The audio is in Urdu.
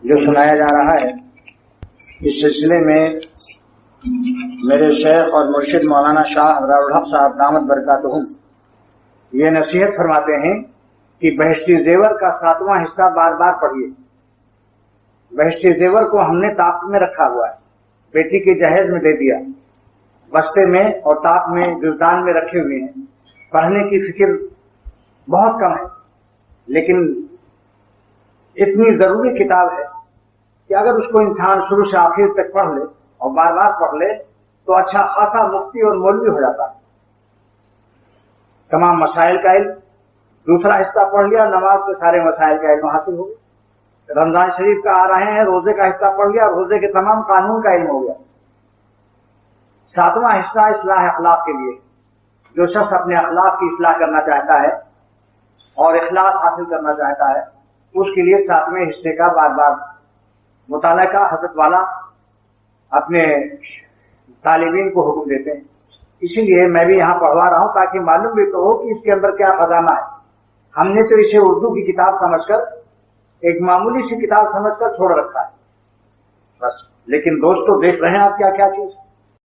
جو سنایا جا رہا ہے اس سلسلے میں میرے شیخ اور مرشد مولانا شاہ ابرار الحق صاحب دامت برکاتہم یہ نصیحت فرماتے ہیں کہ بہشتی زیور کا 7واں حصہ بار بار پڑھیے۔ بہشتی زیور کو ہم نے طاق میں رکھا ہوا ہے، بیٹی کے جہیز میں دے دیا، بستے میں اور طاق میں گلدان میں رکھے ہوئے ہیں۔ پڑھنے کی فکر بہت کم ہے، لیکن اتنی ضروری کتاب ہے کہ اگر اس کو انسان شروع سے آخر تک پڑھ لے اور بار بار پڑھ لے تو اچھا خاصا مفتی اور مولوی ہو جاتا ہے۔ تمام مسائل کا علم، دوسرا حصہ پڑھ لیا، نماز کے سارے مسائل کا علم حاصل ہو گیا۔ رمضان شریف کا آ رہے ہیں، روزے کا حصہ پڑھ لیا، روزے کے تمام قانون کا علم ہو گیا۔ 7واں حصہ اصلاح اخلاق کے لیے، جو شخص اپنے اخلاق کی اصلاح کرنا چاہتا ہے اور اخلاص حاصل کرنا چاہتا ہے اس کے لیے 7ویں حصے کا بار بار مطالعہ کا حضرت والا اپنے طالبین کو حکم دیتے ہیں۔ اسی لیے میں بھی یہاں پڑھوا رہا ہوں تاکہ معلوم بھی تو ہو کہ اس کے اندر کیا خزانہ ہے۔ ہم نے تو اسے اردو کی کتاب سمجھ کر، ایک معمولی سی کتاب سمجھ کر چھوڑ رکھا ہے بس، لیکن دوست تو دیکھ رہے ہیں آپ کیا کیا چیز